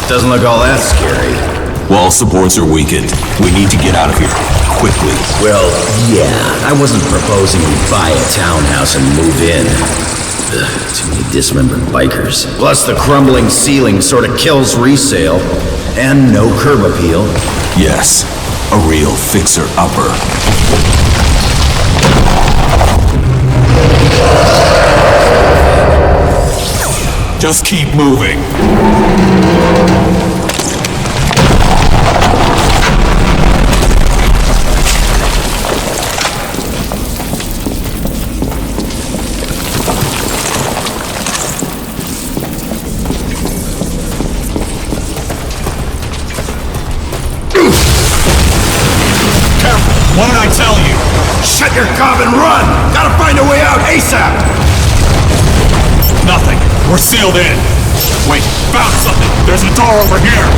Doesn't look all that scary. Wall supports are weakened. We need to get out of here. Quickly. Well, yeah. I wasn't proposing we buy a townhouse and move in. Ugh, too many dismembered bikers. Plus the crumbling ceiling sort of kills resale. And no curb appeal. Yes. A real fixer-upper. Just keep moving. What did I tell you? Shut your gob and run! Gotta find a way out ASAP! Nothing. We're sealed in. Wait, found something. There's a door over here.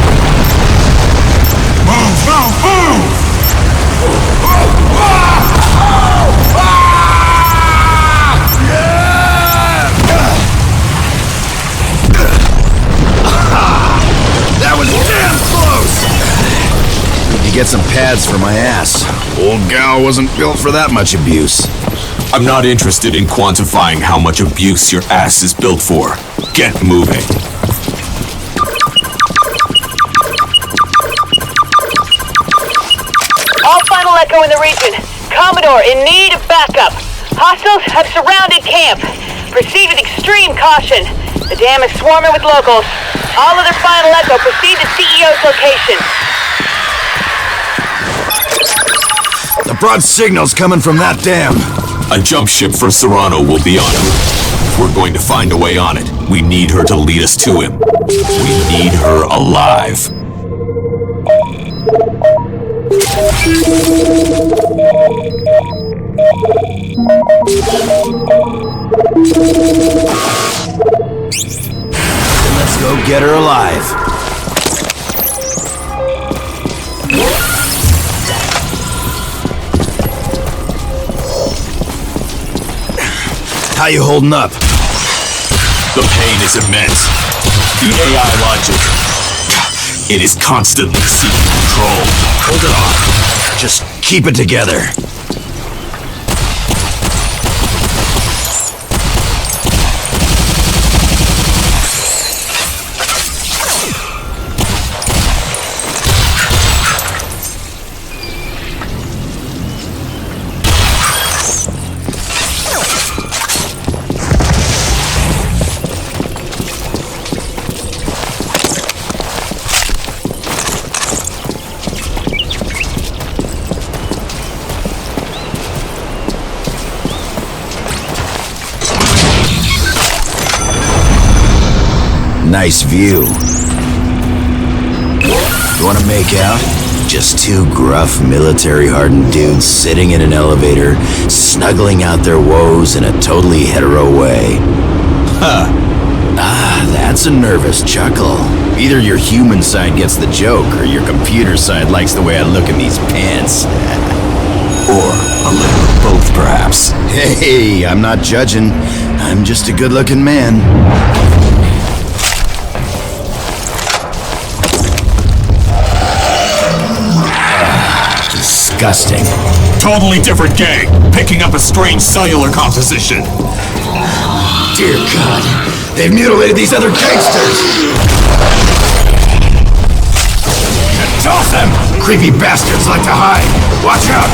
Move, move, move! That was damn close! Need to get some pads for my ass. Old gal wasn't built for that much abuse. I'm not interested in quantifying how much abuse your ass is built for. Get moving. All final echo in the region. Commodore in need of backup. Hostiles have surrounded camp. Proceed with extreme caution. The dam is swarming with locals. All other final echo proceed to CEO's location. The broad signal's coming from that dam. A jump ship for Serrano will be on it. If we're going to find a way on it, we need her to lead us to him. We need her alive. Then let's go get her alive. How you holding up? The pain is immense. The AI logic. It is constantly seeking control. Hold it off. Just keep it together. Nice view. You wanna make out? Just two gruff, military-hardened dudes sitting in an elevator, snuggling out their woes in a totally hetero way. Huh. Ah, that's a nervous chuckle. Either your human side gets the joke, or your computer side likes the way I look in these pants. Or a little of both, perhaps. Hey, I'm not judging. I'm just a good-looking man. Disgusting. Totally different gang, picking up a strange cellular composition. Dear God, they've mutilated these other gangsters! And toss them! Creepy bastards like to hide! Watch out!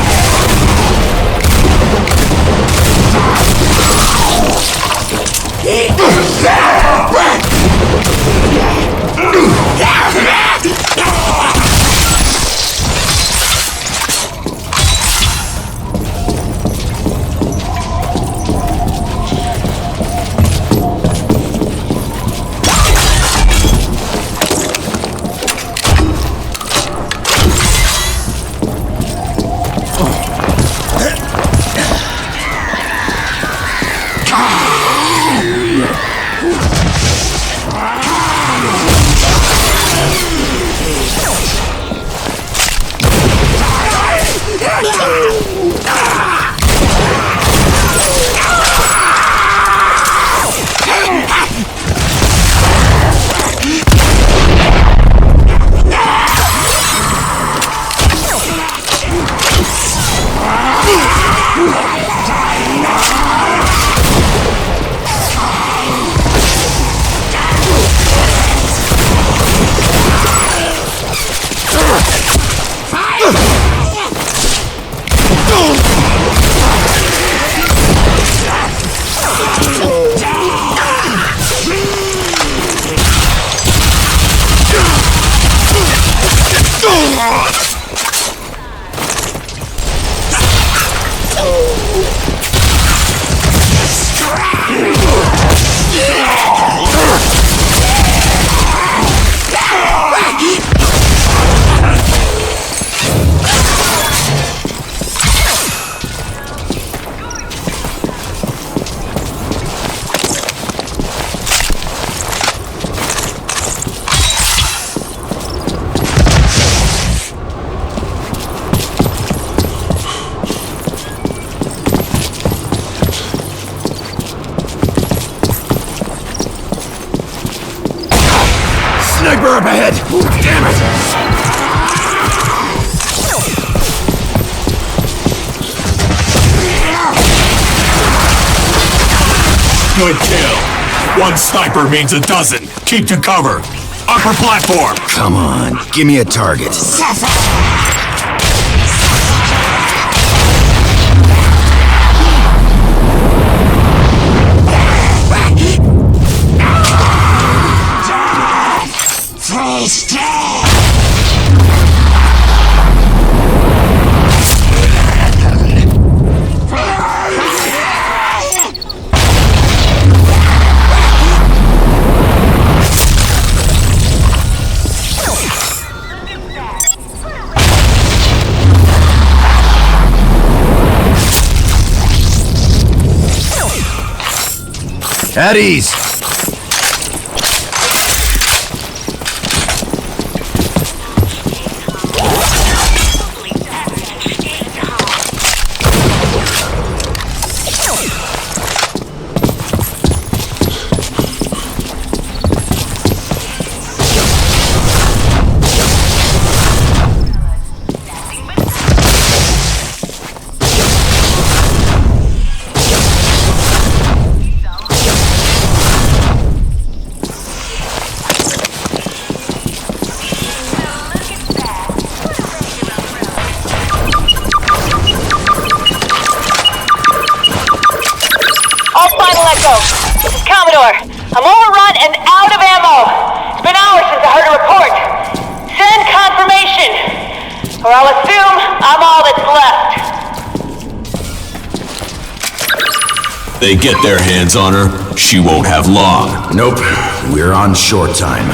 Sniper up ahead! Damn it! Good kill. One sniper means a dozen. Keep to cover. Upper platform. Come on, give me a target. At ease. This is Commodore. I'm overrun and out of ammo. It's been hours since I heard a report. Send confirmation, or I'll assume I'm all that's left. They get their hands on her, she won't have long. Nope, we're on short time.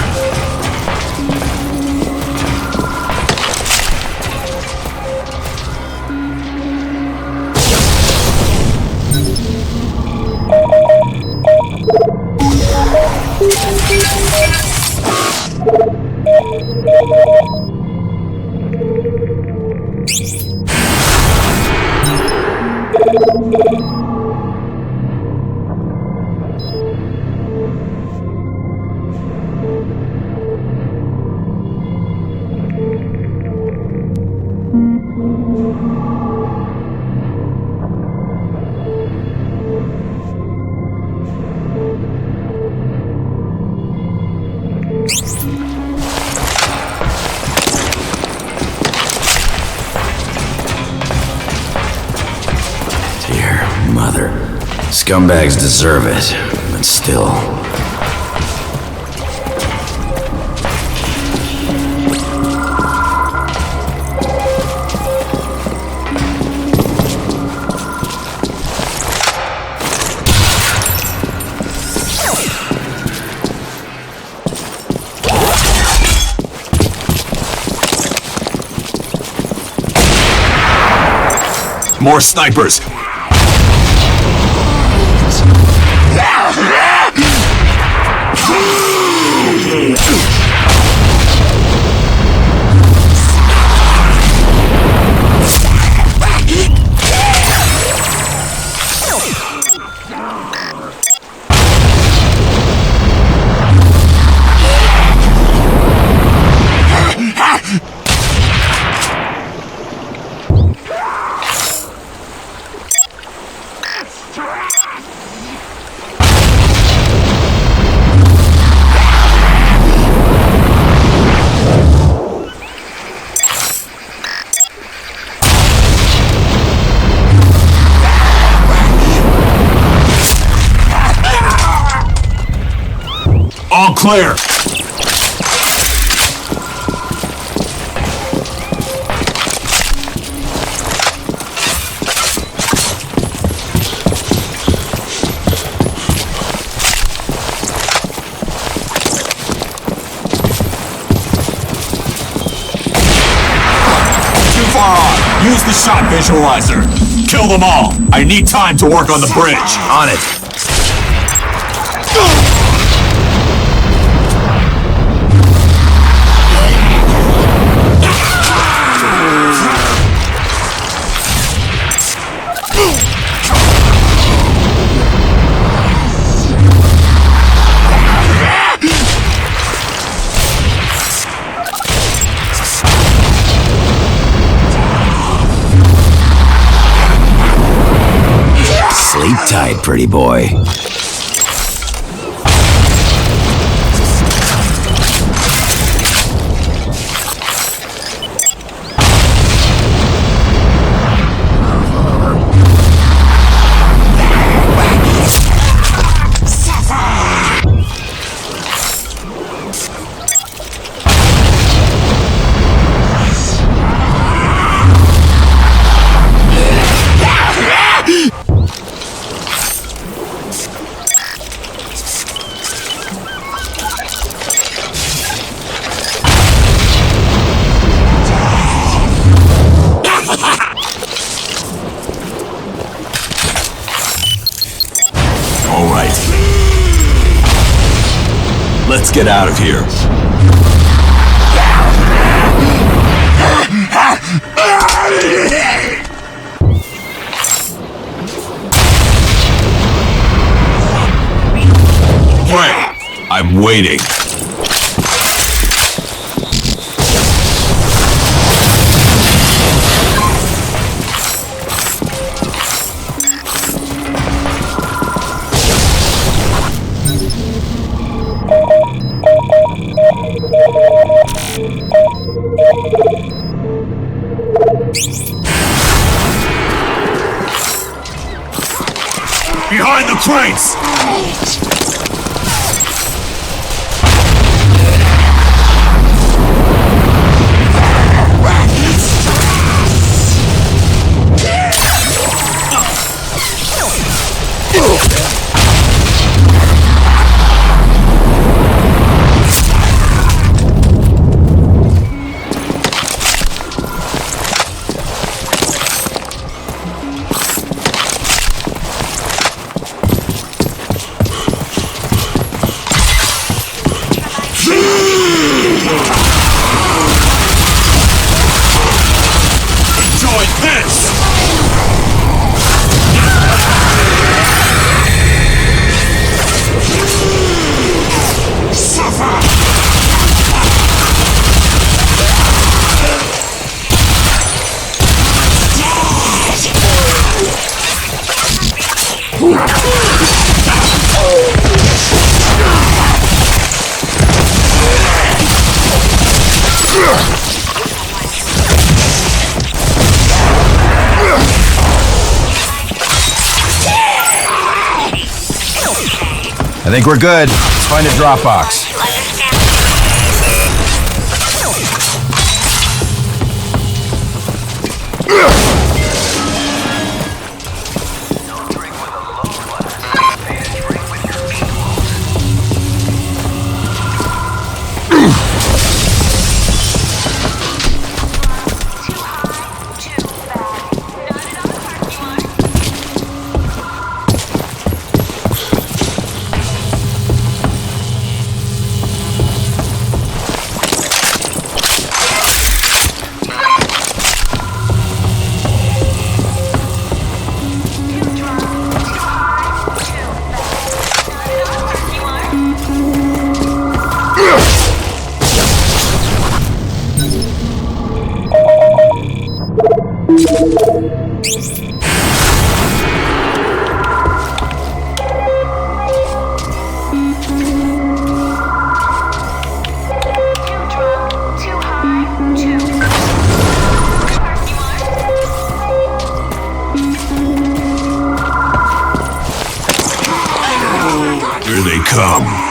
Dear mother. Scumbags deserve it, but still. More snipers! All clear. Too far on. Use the shot visualizer. Kill them all. I need time to work on the bridge. On it. tight, pretty boy. Let's get out of here. Frank, I'm waiting. Behind the crates! I think we're good. Let's find a drop box. Here they come.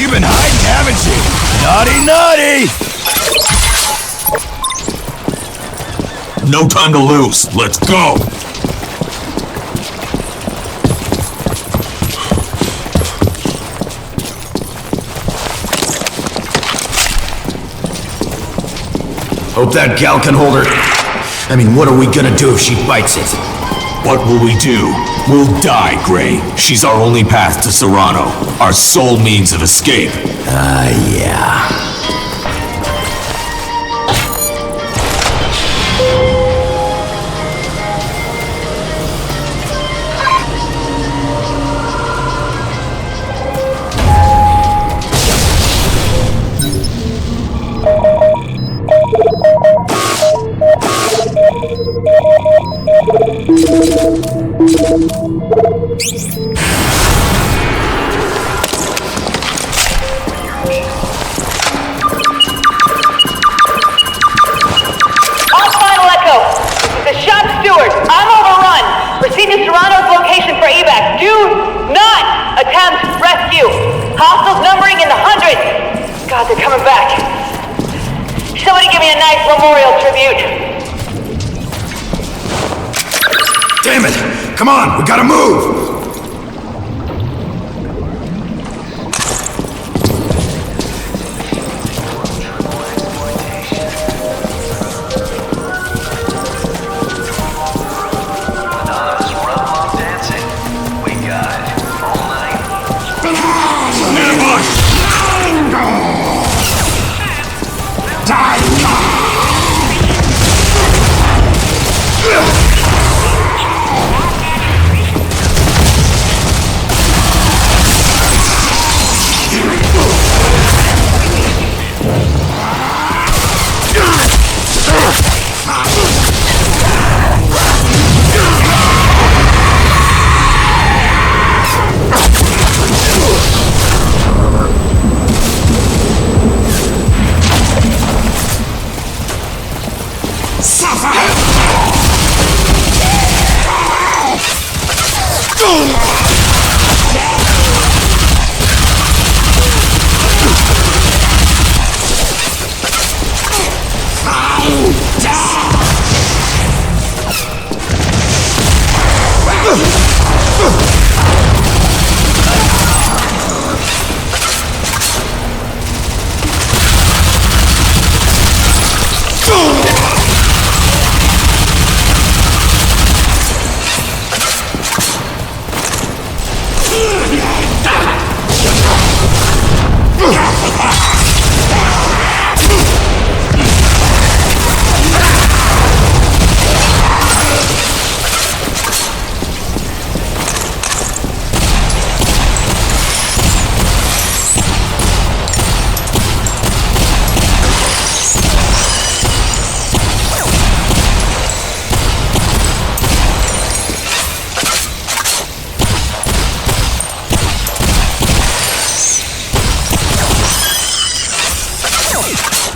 You've been hiding, haven't you? Naughty, naughty! No time to lose. Let's go. Hope that gal can hold her. I mean, what are we gonna do if she bites it? What will we do? We'll die, Gray. She's our only path to Serrano. Our sole means of escape. Yeah. Proceed to Serrano's location for evac. Do not attempt rescue. Hostiles numbering in the hundreds. God, they're coming back. Somebody give me a nice memorial tribute. Damn it! Come on, we gotta move!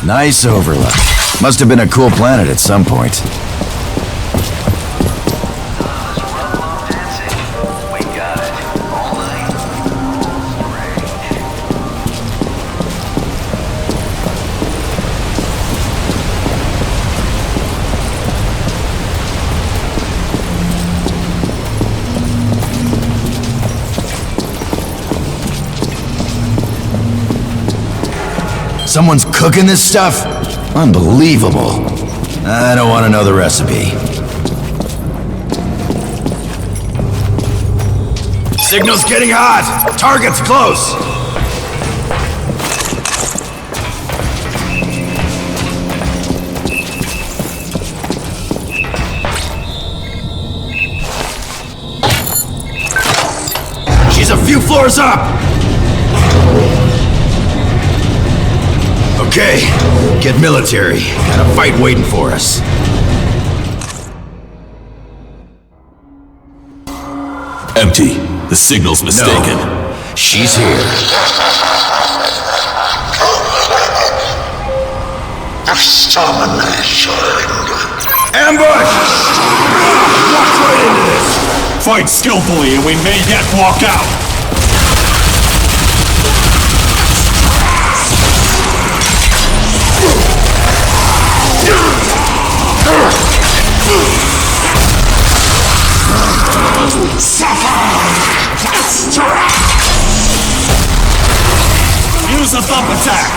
Nice overlook. Must have been a cool planet at some point. Someone's cooking this stuff? Unbelievable. I don't want to know the recipe. Signal's getting hot! Target's close! She's a few floors up! Okay, get military. Got a fight waiting for us. Empty. The signal's mistaken. No, she's here. Extermination. Ambush! Walk right into this! Fight skillfully and we may yet walk out. Use a thump attack!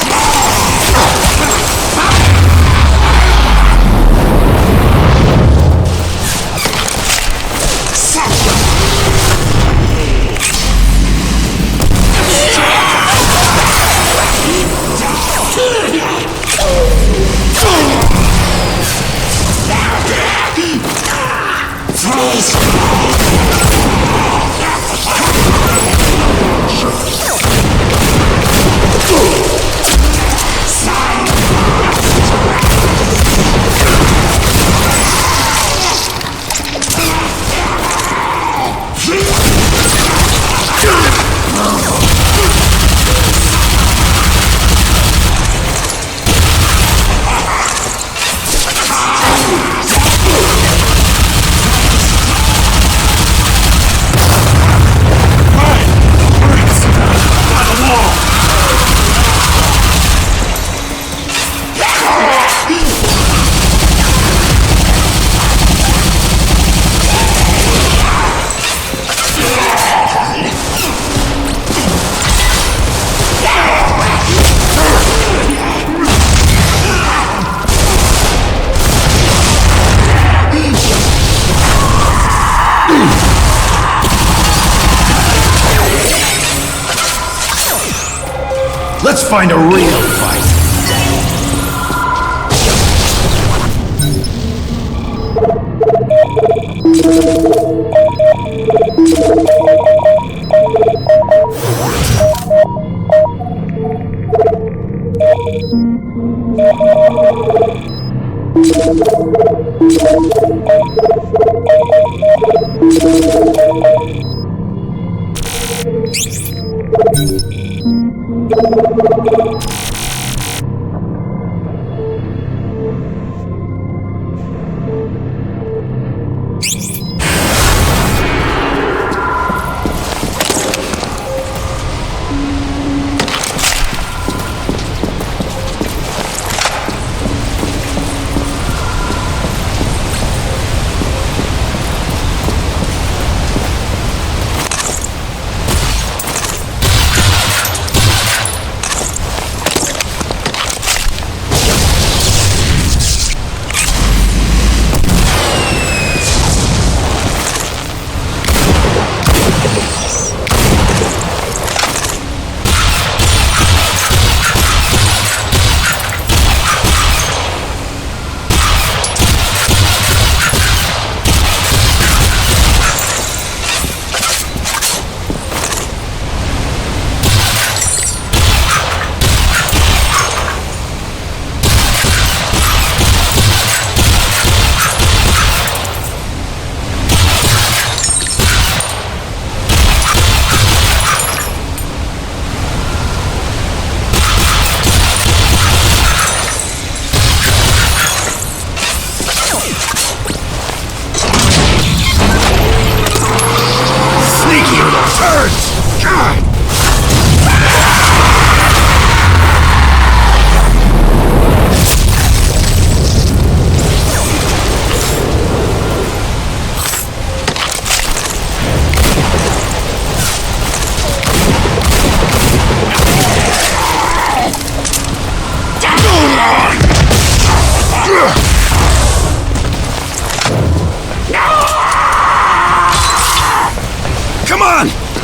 Let's find a real fight.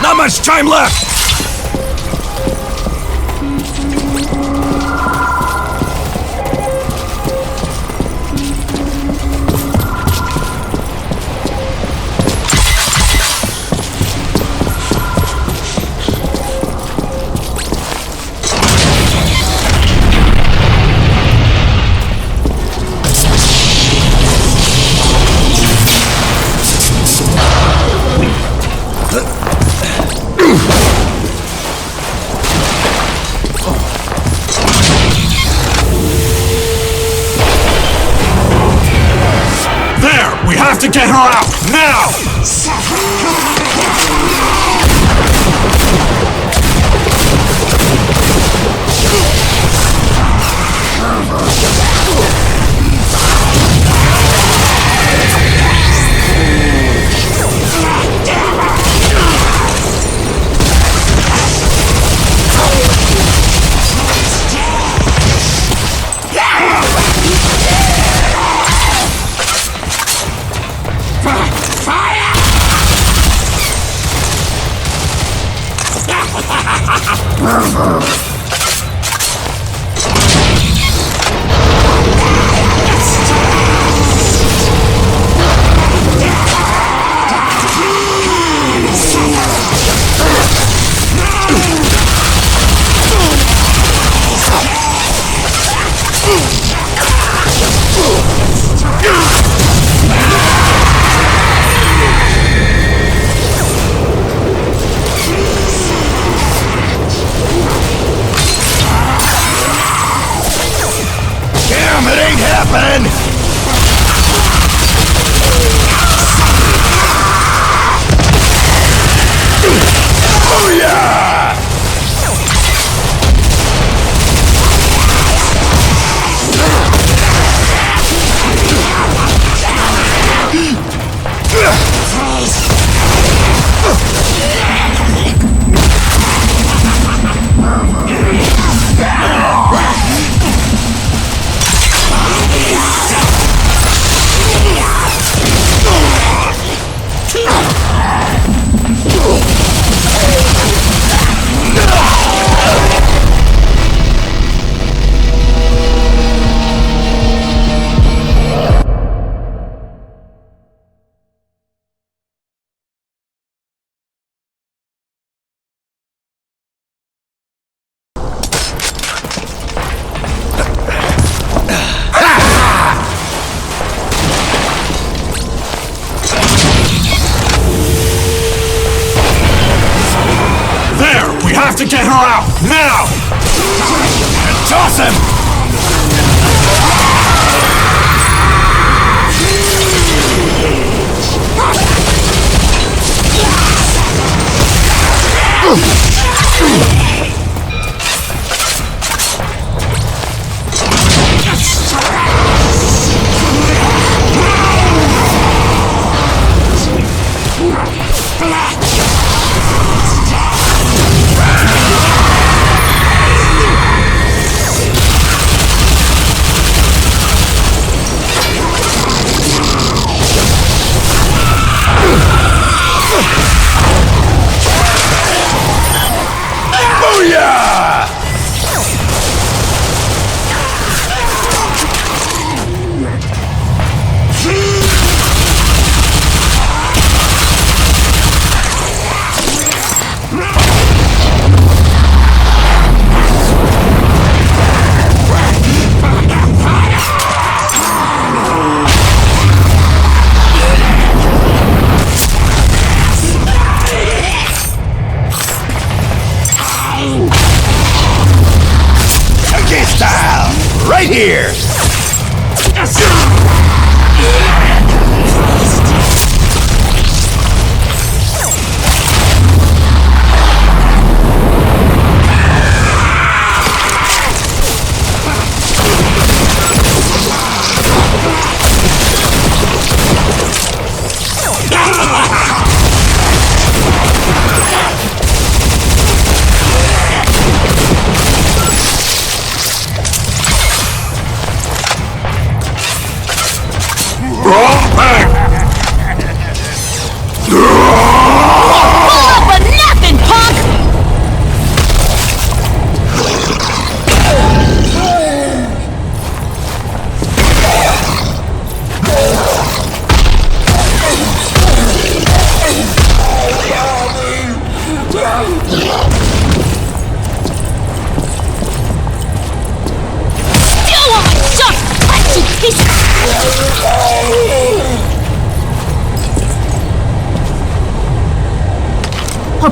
Not much time left! We have to get her out, now! Have to get her out, now! And toss him! Right here!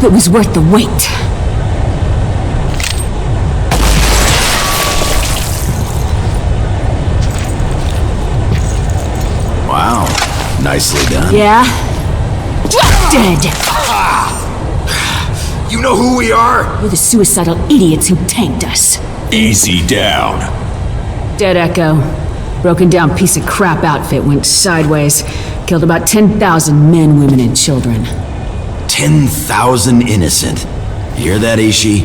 Hope it was worth the wait. Wow, nicely done. Yeah? Drop dead! You know who we are? We're the suicidal idiots who tanked us. Easy down. Dead Echo. Broken down piece of crap outfit went sideways. Killed about 10,000 men, women, and children. 10,000 innocent. Hear that, Ishi?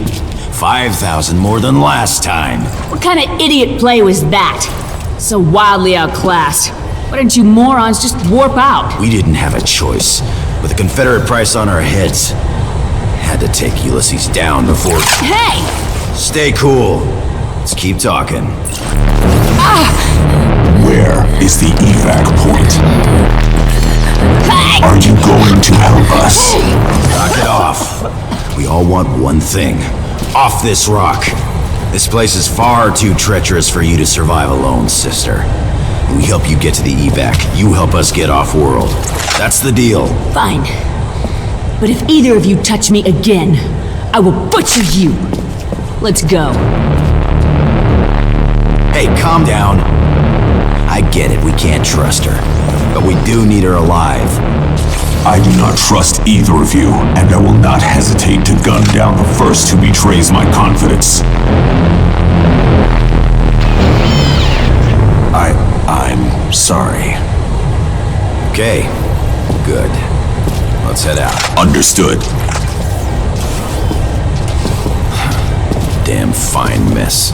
5,000 more than last time. What kind of idiot play was that? So wildly outclassed. Why didn't you morons just warp out? We didn't have a choice. With the Confederate price on our heads. Had to take Ulysses down before... Hey! Stay cool. Let's keep talking. Where is the evac point? Hey! Are you going to help us? Knock it off. We all want one thing. Off this rock. This place is far too treacherous for you to survive alone, sister. We help you get to the evac. You help us get off-world. That's the deal. Fine. But if either of you touch me again, I will butcher you. Let's go. Hey, calm down. I get it, we can't trust her. But we do need her alive. I do not trust either of you, and I will not hesitate to gun down the first who betrays my confidence. I'm sorry. Okay, good. Let's head out. Understood. Damn fine mess.